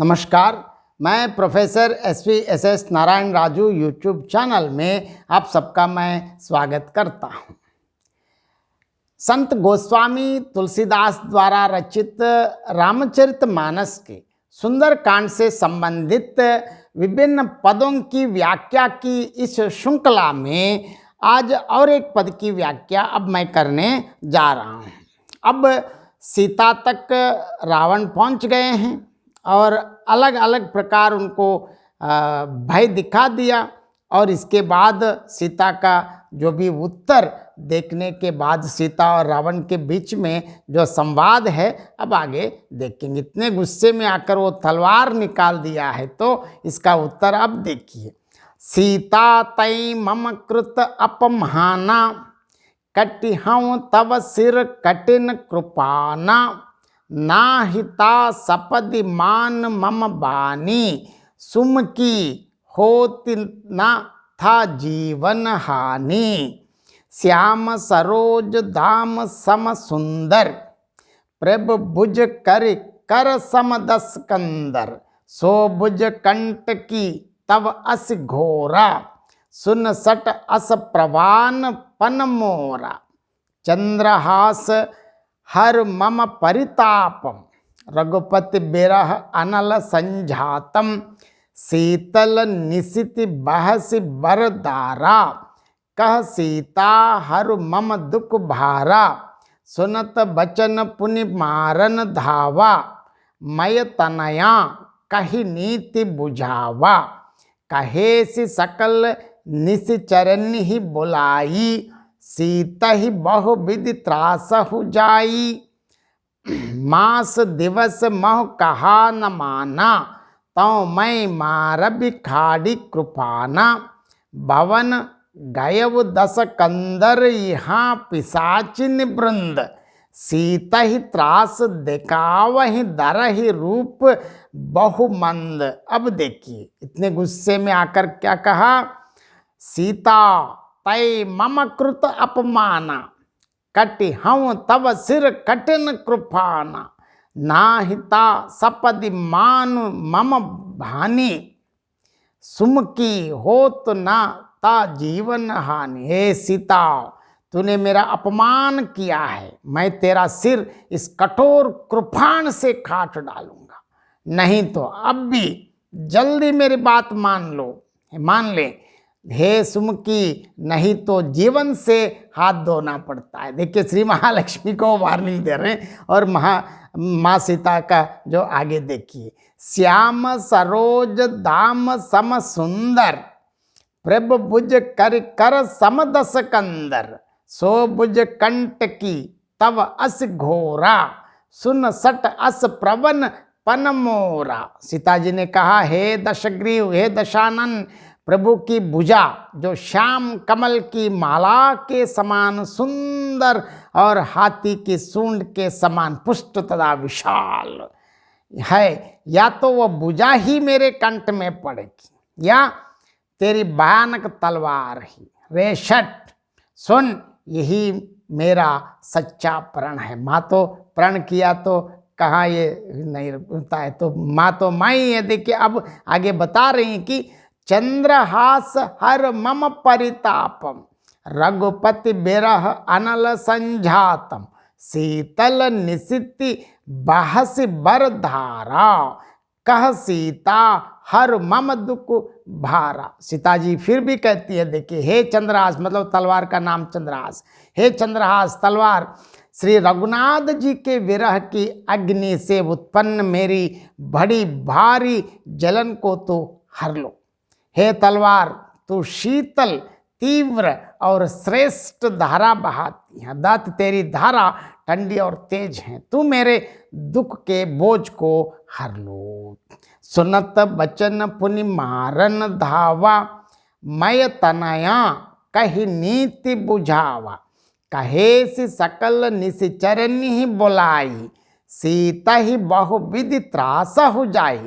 नमस्कार, मैं professor S Narayan Raju YouTube channel में आप सबका मैं स्वागत करता हूं। संत गोस्वामी तुलसीदास द्वारा रचित रामचरितमानस के सुंदरकांड से संबंधित विभिन्न पदों की व्याख्या की इस श्रृंखला में आज और एक पद की व्याख्या अब मैं करने जा रहा हूं। अब सीता तक रावण पहुंच गए हैं और अलग अलग प्रकार उनको भय दिखा दिया और इसके बाद सीता का जो भी उत्तर देखने के बाद सीता और रावण के बीच में जो संवाद है अब आगे देखेंगे। इतने गुस्से में आकर वो तलवार निकाल दिया है तो इसका उत्तर अब देखिए। सीता तई मम कृत अपमाना कटिहं तव सिर कठिन कृपाना नाहिता सपदि मान मम बानी सुमकी होति न था जीवन हानि श्याम सरोज धाम सम सुंदर प्रभ भुज कर सम दस कंदर सो भुज कंट की तव अस घोरा सुन सट अस प्रवान पन मोरा चंद्रहास हर मम परितापम रघुपति बिरह अनल संझातम शीतल निशिति बहसि बरदारा कह सीता हर मम दुख भारा सुनत बचन पुनि मारन धावा मय तनया कही नीति बुझावा कहेसि सकल निशिचरन ही बुलाई सीता ही बहु विधि त्रासहु जाई मास दिवस मह कहा न माना तो मैं मार भिखारी कृपाना भवन गयव दस कंदर यहाँ पिशाचिन वृंद सीता ही त्रास दिखावहि दर ही रूप बहुमंद। अब देखिए इतने गुस्से में आकर क्या कहा, सीता तय मम कृत अपमाना कटिहं तव सिर कठिन कृपाना नाहिता सपदि मान मम भानी सुमकी होत न ता जीवन हानि। हे सीता, तूने मेरा अपमान किया है, मैं तेरा सिर इस कठोर कृपाण से काट डालूंगा, नहीं तो अब भी जल्दी मेरी बात मान ले हे सुमकी, नहीं तो जीवन से हाथ धोना पड़ता है। देखिए श्री महालक्ष्मी को वार्निंग दे रहे हैं और माँ सीता का जो आगे देखिए। श्याम सरोज दाम सम सुंदर प्रभ भुज कर सम दस कंदर सो भुज कंट की तव अस घोरा सुन सट अस प्रवन पन मोरा। सीता जी ने कहा, हे दशग्रीव, हे दशानन, प्रभु की भुजा जो श्याम कमल की माला के समान सुंदर और हाथी की सूंड के समान पुष्ट तथा विशाल है, या तो वह भुजा ही मेरे कंठ में पड़ेगी या तेरी भयानक तलवार ही। रेशट सुन, यही मेरा सच्चा प्रण है। माँ तो प्रण किया तो कहाँ ये नहीं होता है, तो माँ तो माँ ही है। देखिए अब आगे बता रही हैं कि चंद्रहास हर मम परितापम रघुपति बिरह अनल संझातम शीतल निशिति बहसि बरधारा कह सीता हर मम दुख भारा। सीता जी फिर भी कहती है, देखिए, हे चंद्रहास, मतलब तलवार का नाम चंद्रहास, हे चंद्रहास तलवार, श्री रघुनाथ जी के विरह की अग्नि से उत्पन्न मेरी बड़ी भारी जलन को तो हर लो। हे तलवार, तू शीतल तीव्र और श्रेष्ठ धारा बहाती है, दत्त तेरी धारा ठंडी और तेज है, तू मेरे दुख के बोझ को हर लो। सुनत बचन पुनि मारन धावा मय तनया कही नीति बुझावा कहेसि सकल निशिचरन ही बुलाई सीता ही बहु विधि त्रास हो जाई।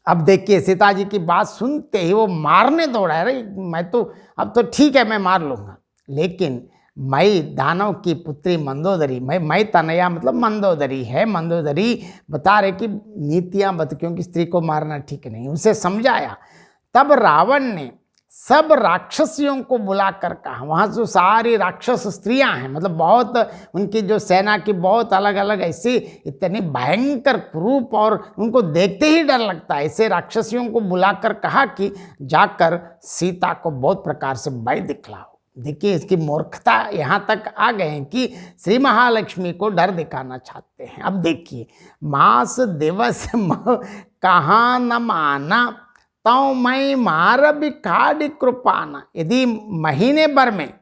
अब देखिए सीता जी की बात सुनते ही वो मारने दौड़ा है। मैं तो अब तो ठीक है, मैं मार लूँगा, लेकिन मई दानव की पुत्री मंदोदरी, मई तनया मतलब मंदोदरी है। मंदोदरी बता रहे कि नीतियां बत, क्योंकि स्त्री को मारना ठीक नहीं, उसे समझाया। तब रावण ने सब राक्षसियों को बुलाकर कहा, वहाँ जो सारी राक्षस स्त्रियां हैं, मतलब बहुत उनकी जो सेना की बहुत अलग अलग ऐसी इतनी भयंकर क्रूप और उनको देखते ही डर लगता है, ऐसे राक्षसियों को बुलाकर कहा कि जाकर सीता को बहुत प्रकार से भय दिखलाओ। देखिए इसकी मूर्खता यहाँ तक आ गए हैं कि श्री महालक्ष्मी को डर दिखाना चाहते हैं। अब देखिए, मास दिवस कहाँ न माना तो मैं मार बिखाड़ी कृपाना, यदि महीने भर में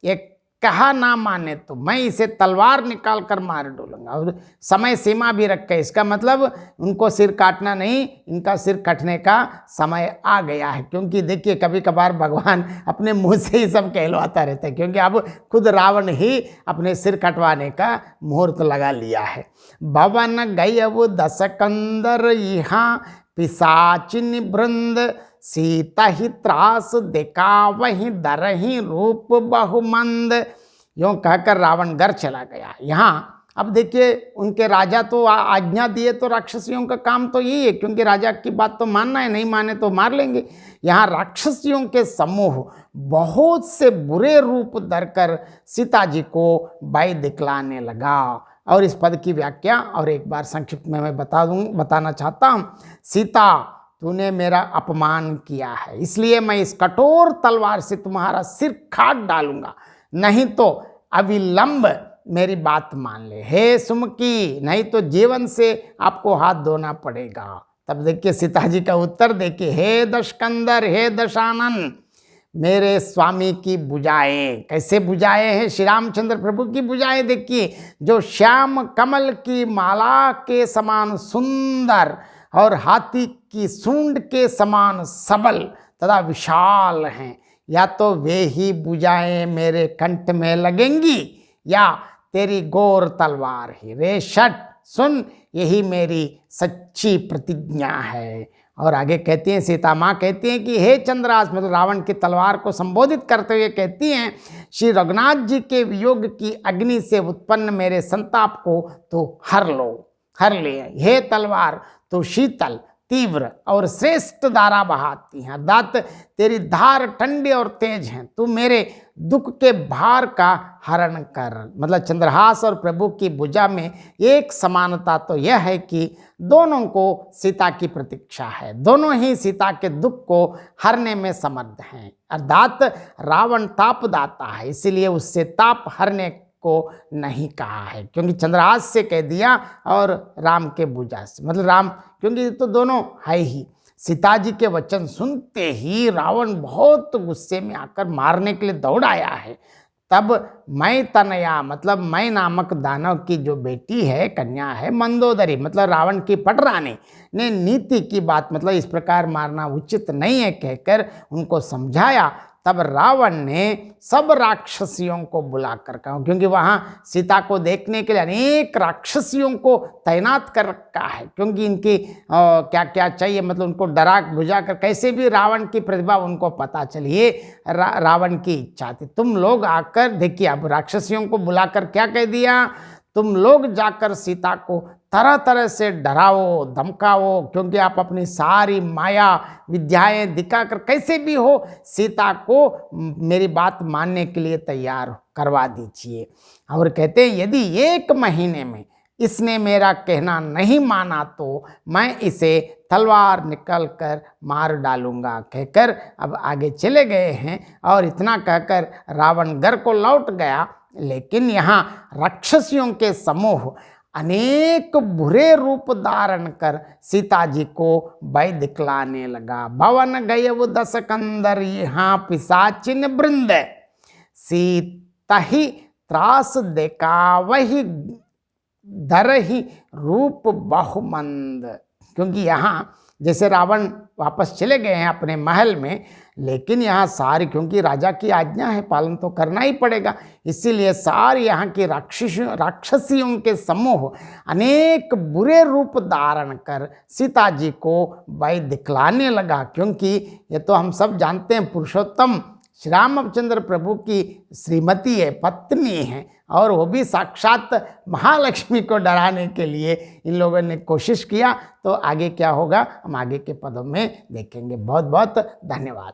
ये कहा ना माने तो मैं इसे तलवार निकाल कर मार डालूंगा। और समय सीमा भी रखे, इसका मतलब उनको सिर काटना नहीं, इनका सिर कटने का समय आ गया है। क्योंकि देखिए कभी कभार भगवान अपने मुंह से ही सब कहलवाता रहता है, क्योंकि अब खुद रावण ही अपने सिर कटवाने का मुहूर्त लगा लिया है। भवन गई अब दशकंदर यहाँ पिशाचिन वृंद, सीता ही त्रास देखा वही दरही रूप बहुमंद। यूँ कहकर रावण घर चला गया। यहाँ अब देखिए उनके राजा तो आज्ञा दिए तो राक्षसियों का काम तो यही है, क्योंकि राजा की बात तो मानना है, नहीं माने तो मार लेंगे। यहाँ राक्षसियों के समूह बहुत से बुरे रूप धरकर सीता जी को भय दिखलाने लगा। और इस पद की व्याख्या और एक बार संक्षिप्त में मैं बताना चाहता हूँ। सीता, तूने मेरा अपमान किया है, इसलिए मैं इस कठोर तलवार से तुम्हारा सिर काट डालूंगा, नहीं तो अविलंब मेरी बात मान ले। हे सुमकी, नहीं तो जीवन से आपको हाथ धोना पड़ेगा। तब देखिए सीता जी का उत्तर देखिए, हे दशकंदर, हे दशानन, मेरे स्वामी की भुजाएं, कैसे भुजाएं हैं? श्री रामचंद्र प्रभु की भुजाएं देखिए, जो श्याम कमल की माला के समान सुंदर और हाथी की सूंड के समान सबल तथा विशाल हैं। या तो वे ही भुजाएं मेरे कंठ में लगेंगी या तेरी गोर तलवार ही। रे शट सुन, यही मेरी सच्ची प्रतिज्ञा है। और आगे कहती हैं, सीता माँ कहती हैं कि हे चंद्रास, मतलब रावण की तलवार को संबोधित करते हुए कहती हैं, श्री रघुनाथ जी के वियोग की अग्नि से उत्पन्न मेरे संताप को तो हर ले। हे तलवार, तो शीतल, तीव्र और श्रेष्ठ धारा बहाती है, अर्थात तेरी धार ठंडी और तेज है। तू मेरे दुख के भार का हरण कर। मतलब चंद्रहास और प्रभु की भुजा में एक समानता तो यह है कि दोनों को सीता की प्रतीक्षा है, दोनों ही सीता के दुख को हरने में समर्थ हैं। अर्थात रावण तापदाता है, इसीलिए उससे ताप हरने को नहीं कहा है, क्योंकि चंद्रहास से कह दिया और राम के भुजा से, मतलब राम, क्योंकि तो दोनों है ही। सीता जी के वचन सुनते ही रावण बहुत गुस्से में आकर मारने के लिए दौड़ आया है। तब मैं तनया, मतलब मैं नामक दानव की जो बेटी है, कन्या है, मंदोदरी, मतलब रावण की पटरानी ने नीति की बात, मतलब इस प्रकार मारना उचित नहीं है कहकर उनको समझाया। तब रावण ने सब राक्षसियों को बुलाकर कहा, क्योंकि वहाँ सीता को देखने के लिए अनेक राक्षसियों को तैनात कर रखा है, क्योंकि इनकी क्या क्या चाहिए, मतलब उनको डरा बुझा कर कैसे भी रावण की प्रतिभा उनको पता चलिए। रावण की इच्छा थी, तुम लोग आकर देखिए, अब राक्षसियों को बुलाकर क्या कह दिया, तुम लोग जाकर सीता को तरह तरह से डराओ धमकाओ, क्योंकि आप अपनी सारी माया विद्याएं दिखाकर कैसे भी हो सीता को मेरी बात मानने के लिए तैयार करवा दीजिए। और कहते हैं, यदि 1 महीने में इसने मेरा कहना नहीं माना तो मैं इसे तलवार निकल कर मार डालूंगा कहकर अब आगे चले गए हैं। और इतना कहकर रावण घर को लौट गया। लेकिन यहाँ राक्षसियों के समूह अनेक बुरे रूप धारण कर सीता जी को भय दिखलाने लगा। भवन गए वो दशकंदर यहाँ पिशाचिन वृंद, सीता ही त्रास देखा वही धर ही रूप बहुमंद। क्योंकि यहाँ जैसे रावण वापस चले गए हैं अपने महल में, लेकिन यहाँ सारी, क्योंकि राजा की आज्ञा है, पालन तो करना ही पड़ेगा, इसीलिए सारी यहाँ की राक्षसियों के समूह अनेक बुरे रूप धारण कर सीता जी को भय दिखलाने लगा। क्योंकि ये तो हम सब जानते हैं, पुरुषोत्तम श्री रामचंद्र प्रभु की श्रीमती है, पत्नी है, और वो भी साक्षात महालक्ष्मी को डराने के लिए इन लोगों ने कोशिश किया। तो आगे क्या होगा हम आगे के पदों में देखेंगे। बहुत बहुत धन्यवाद।